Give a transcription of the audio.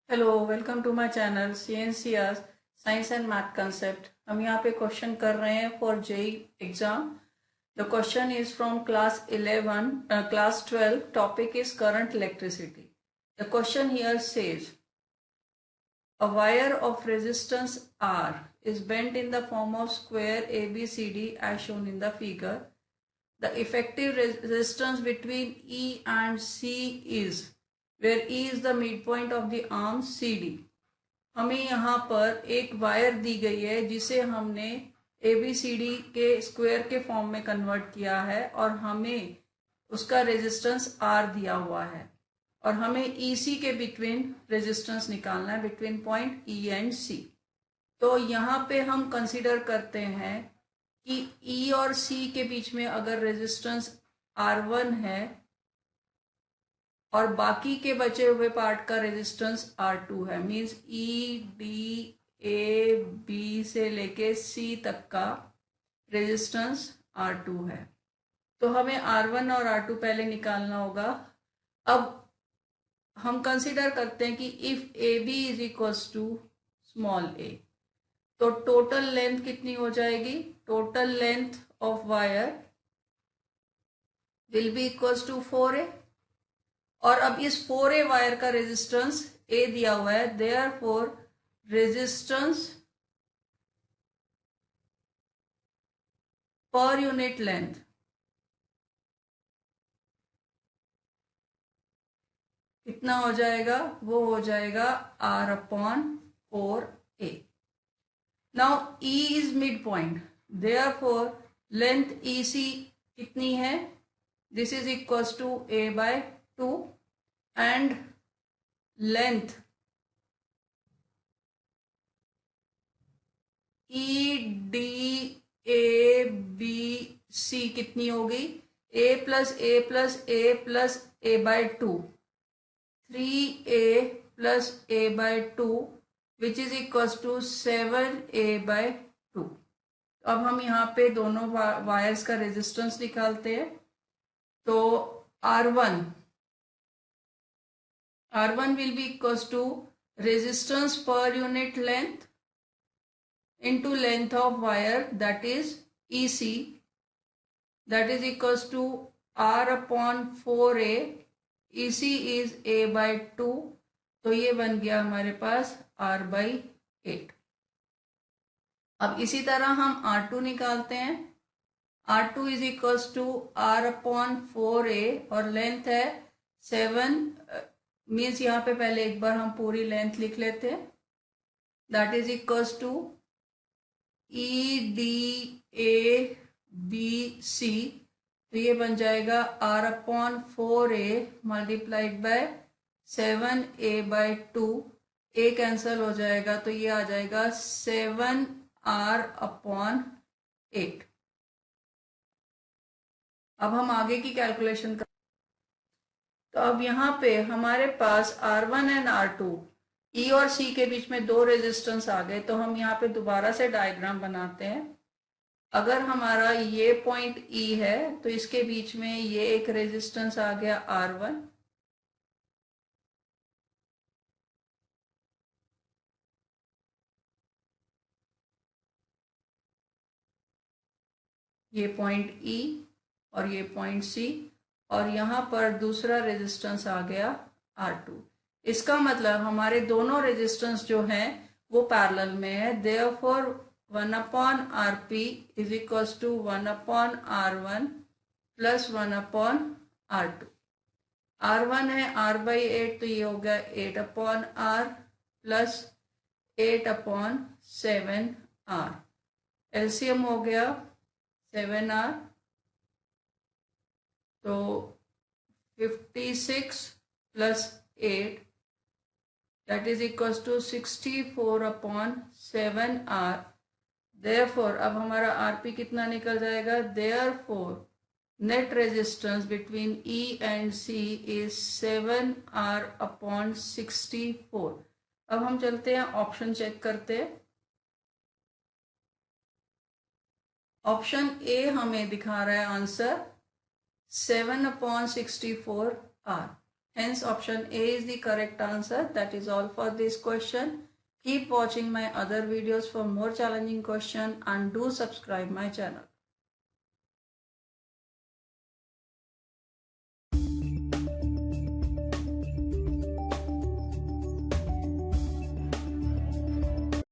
Hello, welcome to my channel CNCR science and math concept. हम यहाँ पे question कर रहे हैं for JEE exam. The question is from class 12। Topic is current electricity. The question here says a wire of resistance R is bent in the form of square ABCD as shown in the figure. The effective resistance between E and C is, where E is the midpoint of the arm CD. हमें यहाँ पर एक wire दी गई है जिसे हमने ABCD के square के फॉर्म में कन्वर्ट किया है और हमें उसका रेजिस्टेंस R दिया हुआ है और हमें EC के बिटवीन रेजिस्टेंस निकालना है, between point E and C। तो यहाँ पे हम कंसीडर करते हैं कि E और C के बीच में अगर रेजिस्टेंस R1 है और बाकी के बचे हुए पार्ट का रेजिस्टेंस R2 है, मींस EDAB से लेके C तक का रेजिस्टेंस R2 है। तो हमें R1 और R2 पहले निकालना होगा। अब हम कंसीडर करते हैं कि if AB is equals to small a, तो टोटल लेंथ कितनी हो जाएगी? Total length of wire will be equals to 4a। और अब इस 4a वायर का रेजिस्टेंस A दिया हुआ है, therefore resistance per unit length कितना हो जाएगा? वो हो जाएगा R/4a। Now E is mid point, therefore length EC कितनी है? This is equals to A/2 and length EDABC कितनी होगी? A plus A plus A plus A/2, 3A plus A/2 which is equals to 7A/2। अब हम यहाँ पे दोनों wires का रेजिस्टेंस निकालते हैं। तो R1 will be equals to resistance per unit length into length of wire, that is EC, that is equals to R/4a। EC is A/2, तो ये बन गया हमारे पास R/8। अब इसी तरह हम R2 निकालते हैं। R2 is equals to R/4a और लेंथ है 7, मीन्स यहाँ पे पहले एक बार हम पूरी लेंथ लिख लेते हैं। That is equals to EDABC, तो ये बन जाएगा R/4a multiplied by 7A/2। A cancel हो जाएगा तो ये आ जाएगा 7R/8। अब हम आगे की कैलकुलेशन कर। तो अब यहाँ पे हमारे पास R1 एंड R2, E और C के बीच में दो रेजिस्टेंस आ गए। तो हम यहाँ पे दोबारा से डायग्राम बनाते हैं। अगर हमारा ये पॉइंट E है तो इसके बीच में ये एक रेजिस्टेंस आ गया R1, ये पॉइंट E और ये पॉइंट C, और यहाँ पर दूसरा रेजिस्टेंस आ गया R2। इसका मतलब हमारे दोनों रेजिस्टेंस जो हैं वो पैरेलल में है, therefore 1/Rp is equals to 1/R1 plus 1/R2। R1 है R/8, तो ये हो गया 8/R प्लस 8/7R। एलसीएम हो गया 7R, तो 56 plus 8 that is equals to 64/7R। Therefore अब हमारा आरपी कितना निकल जाएगा? Therefore net resistance between E and C is 7R/64। अब हम चलते हैं ऑप्शन चेक करते हैं। ऑप्शन ए हमें दिखा रहा है answer 7/64R। Hence option A is the correct answer. That is all for this question. Keep watching my other videos for more challenging questions and do subscribe my channel.